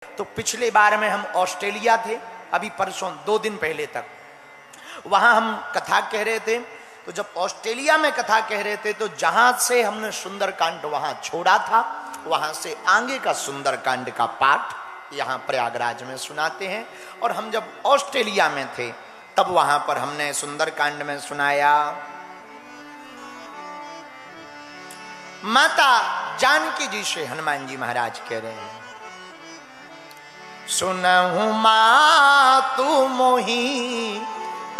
तो पिछले बार में हम ऑस्ट्रेलिया थे, अभी परसों 2 दिन पहले तक वहां हम कथा कह रहे थे। तो जब ऑस्ट्रेलिया में कथा कह रहे थे तो जहां से हमने सुंदरकांड वहां छोड़ा था, वहां से आगे का सुंदरकांड का पाठ यहां प्रयागराज में सुनाते हैं। और हम जब ऑस्ट्रेलिया में थे तब वहां पर हमने सुंदरकांड में सुनाया, माता जानकी जी से हनुमान जी महाराज कह रहे हैं, सुनहु मातु मोही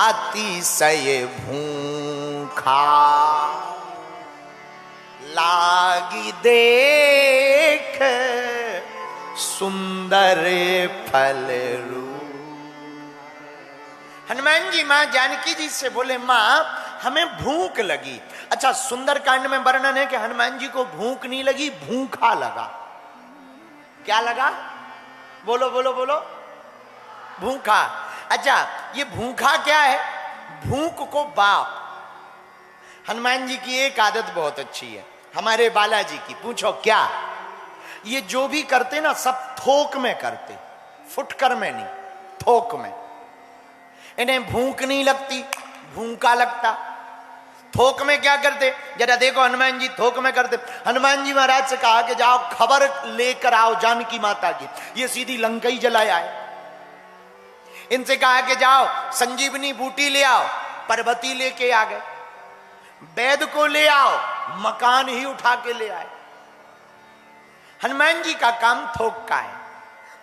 अतिशय भूखा, लागी देख सुंदर फल रूप। हनुमान जी मां जानकी जी से बोले, मां हमें भूख लगी। अच्छा, सुंदरकांड में वर्णन है कि हनुमान जी को भूख नहीं लगी, भूखा लगा। क्या लगा? बोलो बोलो बोलो। भूखा। अच्छा, ये भूखा क्या है? भूख को बाप। हनुमान जी की एक आदत बहुत अच्छी है, हमारे बालाजी की। पूछो क्या? ये जो भी करते ना सब थोक में करते, फुटकर में नहीं, थोक में। इन्हें भूख नहीं लगती, भूखा लगता। थोक में क्या करते? जरा देखो, हनुमान जी थोक में करते। हनुमान जी महाराज से कहा कि जाओ खबर लेकर आओ जानकी माता की, ये सीधी लंका ही जलाए आए। इनसे कहा कि जाओ संजीवनी बूटी ले आओ, पर्वती लेके आ गए। वैद को ले आओ, मकान ही उठा के ले आए। हनुमान जी का काम थोक का है।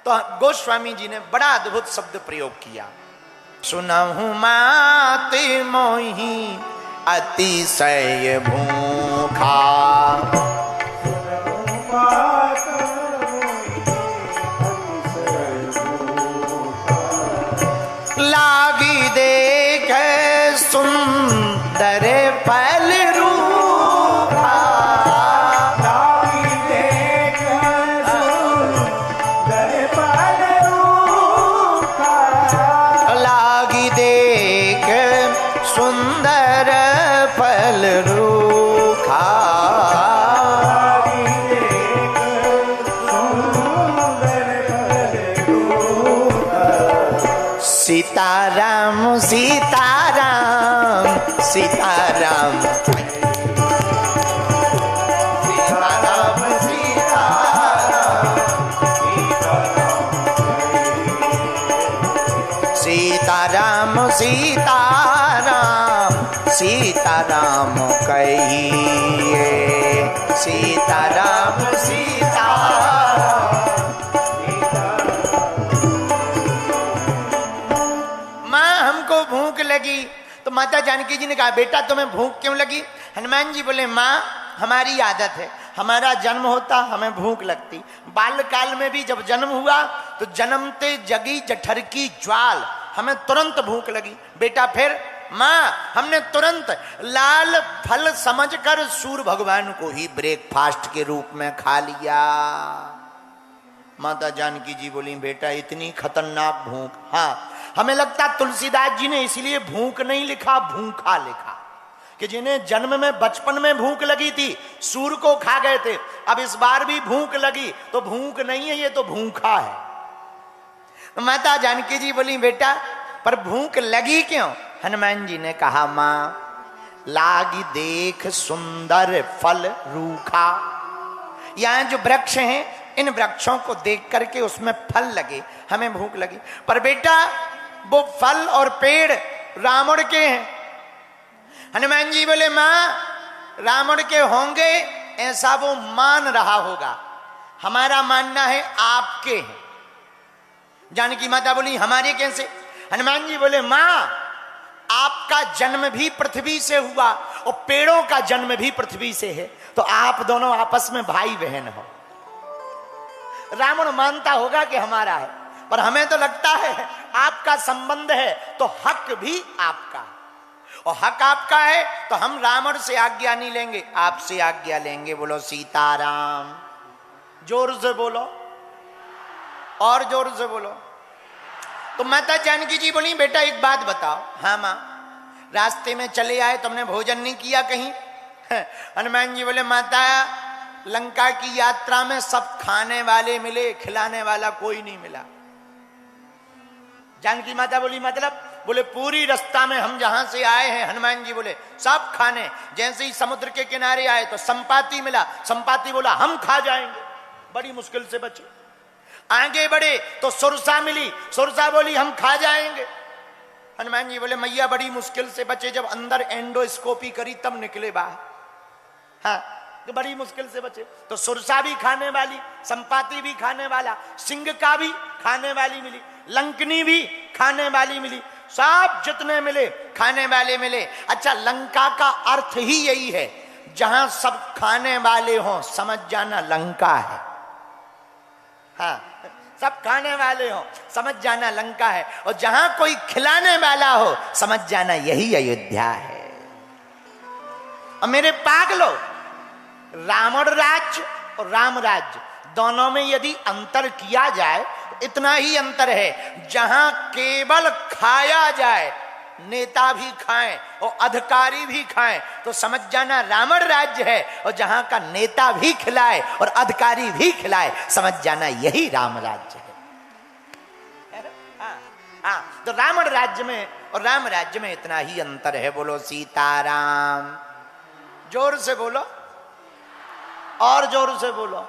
तो गोस्वामी जी ने बड़ा अद्भुत शब्द प्रयोग किया, सुनहु माते मोही अतिशय भूखा, लागी देख सुंदर फल रूपा, लागी देख सुंदर फल रूपा, लागी देख सुंदर फल रूखा, सीताराम सीताराम सीताराम सीताराम सीताराम सीताराम सीताराम कहिए, सीताराम सीताराम। मां हमको भूख लगी। तो माता जानकी जी ने कहा, बेटा तुम्हें भूख क्यों लगी? हनुमान जी बोले, मां हमारी आदत है, हमारा जन्म होता हमें भूख लगती। बाल्यकाल में भी जब जन्म हुआ तो जन्मते जगी जठर की ज्वाल, हमें तुरंत भूख लगी। बेटा फिर? मां हमने तुरंत लाल फल समझकर सूर्य भगवान को ही ब्रेकफास्ट के रूप में खा लिया। माता जानकी जी बोली, बेटा इतनी खतरनाक भूख? हाँ, हमें लगता तुलसीदास जी ने इसलिए भूख नहीं लिखा, भूखा लिखा, कि जिन्हें जन्म में बचपन में भूख लगी थी सूर को खा गए थे, अब इस बार भी भूख लगी तो भूख नहीं है, ये तो भूखा है। तो माता जानकी जी बोली, बेटा पर भूख लगी क्यों? हनुमान जी ने कहा, मां लागी देख सुंदर फल रूखा। यहां जो वृक्ष हैं इन वृक्षों को देख करके उसमें फल लगे, हमें भूख लगी। पर बेटा वो फल और पेड़ रावण के हैं। हनुमान जी बोले, मां रावण के होंगे ऐसा वो मान रहा होगा, हमारा मानना है आपके हैं। जानकी माता बोली, हमारे कैसे? हनुमान जी बोले, मां आपका जन्म भी पृथ्वी से हुआ और पेड़ों का जन्म भी पृथ्वी से है, तो आप दोनों आपस में भाई बहन हो। रावण मानता होगा कि हमारा है, पर हमें तो लगता है आपका संबंध है तो हक भी आपका है, और हक आपका है तो हम रावण से आज्ञा नहीं लेंगे, आपसे आज्ञा लेंगे। बोलो सीताराम। जोर से बोलो, और जोर से बोलो। तो माता जानकी जी बोली, बेटा एक बात बताओ। हाँ मां, रास्ते में चले आए तुमने भोजन नहीं किया कहीं? हनुमान जी बोले, माता लंका की यात्रा में सब खाने वाले मिले, खिलाने वाला कोई नहीं मिला। जानकी माता बोली मतलब, बोले पूरी रास्ता में हम जहां से आए हैं, हनुमान जी बोले सब खाने। जैसे ही समुद्र के किनारे आए तो संपाति मिला, संपाति बोला हम खा जाएंगे, बड़ी मुश्किल से बचे। आगे बढ़े तो सुरसा मिली, सुरसा बोली हम खा जाएंगे। हनुमान जी बोले मैया बड़ी मुश्किल से बचे, जब अंदर एंडोस्कोपी करी तब निकले बाहर। हाँ, तो बड़ी मुश्किल से बचे। तो सुरसा भी खाने वाली, संपाति भी खाने वाला, सिंह का भी खाने वाली मिली, लंकनी भी खाने वाली मिली, सब जितने मिले खाने वाले मिले। अच्छा, लंका का अर्थ ही यही है, जहां सब खाने वाले हों समझ जाना लंका है। हाँ, सब खाने वाले हों समझ जाना लंका है, और जहां कोई खिलाने वाला हो समझ जाना यही अयोध्या है। और मेरे पागलों, रावण राज्य और राम राज्य दोनों में यदि अंतर किया जाए तो इतना ही अंतर है, जहां केवल खाया जाए, नेता भी खाएं और अधिकारी भी खाएं, तो समझ जाना रावण राज्य है, और जहां का नेता भी खिलाए और अधिकारी भी खिलाए समझ जाना यही राम राज्य है। हाँ, तो रावण राज्य में और राम राज्य में इतना ही अंतर है। बोलो सीताराम, जोर से बोलो और जोर से बोलो।